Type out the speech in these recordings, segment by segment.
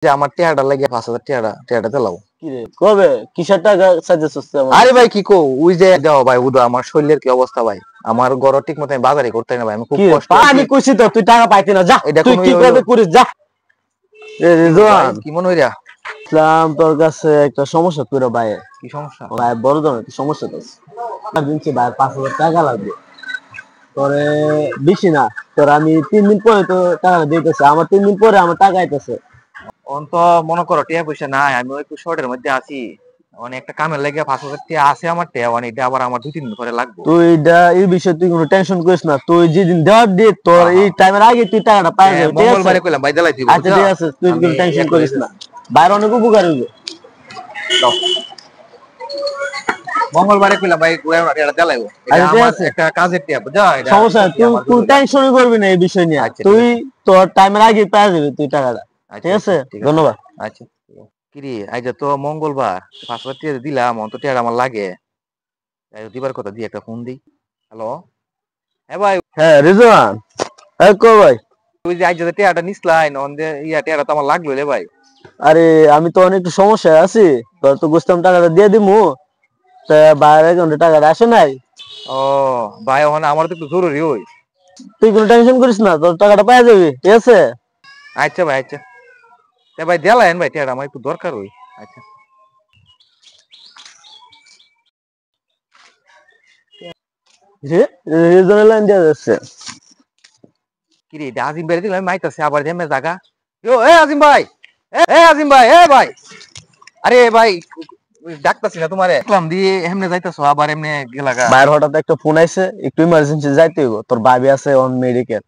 যে আমার টিয়াটা লাগে 5,000 টিয়াটা দিলাও। কি রে কবে কিসের টাকা সাজেছস আমার? আরে ভাই কি কো ওই যে দাও ভাই উদা আমার শরীরের কি অবস্থা ভাই, আমার ঘর ঠিক মতো আমি বাজারে করতে না ভাই, আমি খুব কষ্ট আমি কইছি তো তুই টাকা পাইতি না, যা তুই কি করবে করিস যা। এ রিজওয়ান কি মন হইরা ইসলাম তোর কাছে একটা সমস্যা কইরা ভাই। কি সমস্যা ভাই বড় ধরনের একটা সমস্যা আছে। আমি দিনছি ভাই 5,000 টাকা লাগবে তোরে, বেশি না তোর, আমি 3 দিন পরে তো টাকা দিতেছে, আমার 3 দিন পরে আমার টাকা আইতেছে। অন তো মনে করো টিয়া পয়সা নাই, আমি একটু শর্টের মধ্যে আছি, অনেক একটা কামের লাগে 5,000 টিয়া আছে আমার টিয়া, অনেক এটা আবার আমার 2-3 দিন পরে লাগবে। তুই এই বিষয়ে তুই কোনো টেনশন করিস না, তুই যেদিন দেওয়ার দিয়ে তোর এই টাইমের আগে তুই টাকাটা পাই যাবে, ঠিক আছে? মঙ্গলবারে কইলাম ভাই দিলাই দিব। আচ্ছা ঠিক আছে, তুই কোনো টেনশন করিস না, বাইরে অনেক উপকার হইবে। মঙ্গলবারে কইলাম ভাই এটা দিলাইবো, এটা আমার একটা কাজের টিয়া বুঝা, এটা সমস্যা তুই টেনশন করবি না এই বিষয় নিয়ে, তুই তোর টাইমের আগে পাই যাবে তুই টাকাটা, ঠিক আছে? ধন্যবাদ। আচ্ছা কিরে আজ তো মঙ্গলবার 5,000 টিয়া দিলাম, অন্ত টিয়া আমার লাগে দিবার কথা, দিয়ে একটা ফোন দিই। হ্যালো হ্যাঁ ভাই। হ্যাঁ রিজওয়ান, হ্যাঁ কো ভাই। তুই যে আজ যে টিয়াটা নিসলাই নন্দে ইয়া টিয়াটা তো আমার লাগলো রে ভাই। আরে আমি তো অনেক সমস্যায় আছি, তোর তো বুঝতাম টাকাটা দিয়ে দিমু, তা বাইরে অ্যাকাউন্টে টাকাটা আসে নাই। ও ভাই ওখানে আমার তো একটু জরুরি ওই। তুই কোনো টেনশন করিস না, তোর টাকাটা পাই যাবি, ঠিক আছে? আচ্ছা ভাই আচ্ছা, তা ভাই দেলাইন ভাই টিয়াটা আমার একটু দরকার ওই। আচ্ছা রে রিজওয়ান লাইন দিয়ে যাচ্ছে। কিরে আজিম ভাই দিলাম মাইতাছে আবার জেমে জায়গা। ও এ আজিম ভাই, এ আজিম ভাই, এ ভাই, আরে ভাই ডাকতাছি না তোমারে, দেখলাম দিয়ে এমনে যাইতাছো আবার এমনে গেলাগা। বাইরে হঠাৎ একটা ফোন আইছে, একটু ইমার্জেন্সি যাইতে হইব, তোর ভাবি আছে অন মেডিকেল,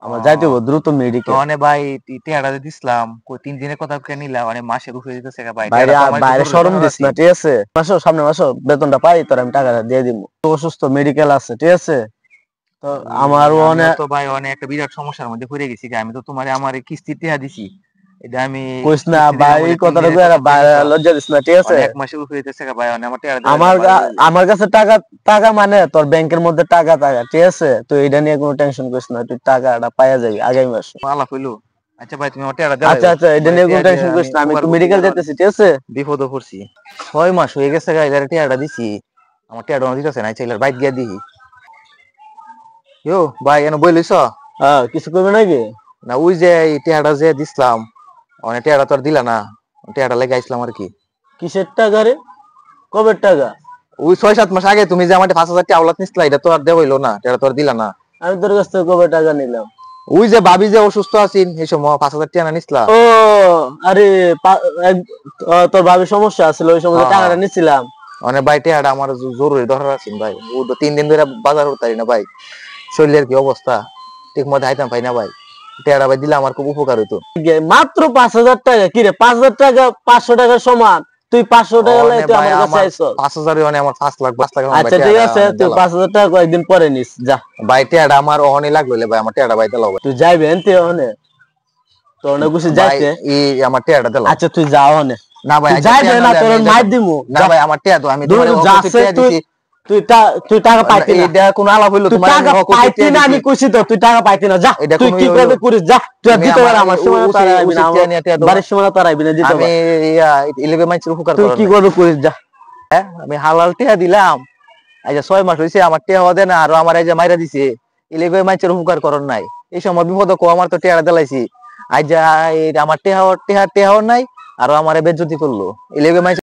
আমার যাইতে হইব দ্রুত মেডিকেল। মানে ভাই টিয়াটা দিছিলাম কই 3 দিনের কথা কে নিলাম, মানে মাসের উপরে দিতেছে ভাই। বাইরে বাইরে শরম দিস না, ঠিক আছে? মাসো সামনে মাসো বেতনটা পাই তোর আমি টাকাটা দিয়ে দিব, অসুস্থ মেডিকেল আছে, ঠিক আছে? তো আমারও অনেক তো ভাই অনেক একটা বিরাট সমস্যার মধ্যে পড়ে গেছি, আমি তো তোমারে আমার কিস্তি টিয়া দিছি, এটা আমি কইস না ভাই, এই কথাটা কইরা বাইরে লজ্জা দিস না, ঠিক আছে? এক মাসের উপরে দিতেছে ভাই, আমার টিয়া আমার কাছে টাকা টাকা মানে তোর ব্যাংকের মধ্যে টাকা টাকা, ঠিক আছে? তো এটা নিয়ে কোনো টেনশন করিস না, তুই টাকাটা পাইয়া যাবি আগামী মাসে। আলাপ হইলো। আচ্ছা ভাই তুমি আমার টিয়াটা দাও। আচ্ছা আচ্ছা, এটা নিয়ে কোনো টেনশন করিস না, আমি একটু মেডিকেল যেতেছি, ঠিক আছে? বিপদে পড়ছি, 6 মাস হয়ে গেছে গাই এর টিয়াটা দিছি, আমার টিয়াটা দিতেছে না, চাইলার বাইক গিয়া দিই। ইয়ো ভাই এনে বই লইছ? হ্যাঁ কিছু করবে নাকি? না ওই যে এই টিয়াটা যে দিছিলাম, অনেক টিয়াটা তো আর দিলা না, টিয়াটা লেগে আইছিলাম আর কি। কিসের টাকা রে, কবের টাকা? ওই 6-7 মাস আগে তুমি যে আমার 5,000 টাকা আওলাত নিছিলা, এটা তো আর দেওয়া হইলো না, টিয়াটা তো আর দিলা না। আমি তোর কাছ থেকে কবে টাকা নিলাম? ওই যে ভাবি যে অসুস্থ আছেন এই সময় 5,000 টাকা নিছিলা। ও আরে তোর ভাবির সমস্যা আছিল, ওই সময় টাকাটা নিছিলাম। মানে ভাই টিয়াটা আমার জরুরি দরকার আছে ভাই, ও তো 3 দিন ধরে বাজার করতে পারি না ভাই, শরীরের কি অবস্থা, ঠিক মতো খাইতাম পাই না ভাই, টিয়াটা ভাই দিলে আমার খুব উপকার হইতো। মাত্র 5,000 টাকা, কি রে 5,000 টাকা 500 টাকার সমান, তুই 500 টাকা লয়ে তুই আমার কাছে আইছো? 5,000 মানে আমার 5 লাখ 5 লাখ। আচ্ছা ঠিক আছে, তুই 5,000 টাকা কয়েকদিন পরে নিস যা। ভাই টিয়াটা আমার অহনি লাগলো ভাই, আমার টিয়াটা ভাই দিলাও। তুই যাইবে এনতে ওনে, তো অনেক কিছু যাইতে এই আমার টিয়াটা দিলাও। আচ্ছা তুই যা ওনে। না ভাই যাইবে না, তোর মাইর দিমু। না ভাই আমার টিয়া তো আমি তোমারে টিয়া দিছি, তুই টাকা পাইতি না, এটা কোন আলাপ হইলো? তোমার টাকা পাইতি না, আমি কইছি তো তুই টাকা পাইতি না, যা তুই কি করবে করিস যা, তুই দিতে পার আমার সময় তারা আইবি না, বাড়ির সময় তারা আইবি না, দিতে পার। আমি ইলেবে মাইছের উপকার তুই কি করবে করিস যা। হ্যাঁ আমি হালাল টিয়া দিলাম, আচ্ছা 6 মাস হইছে আমার টিয়া হদে না, আর আমার এই যে মাইরা দিছে, ইলেবে মাইছের উপকার করন নাই, এই সময় বিপদ কো আমার তো টিয়াটা দিলাইছি, আজ আমার টিয়া টিয়া টিয়াও নাই, আর আমার বেজ্জতি করলো ইলেবে মাইছে।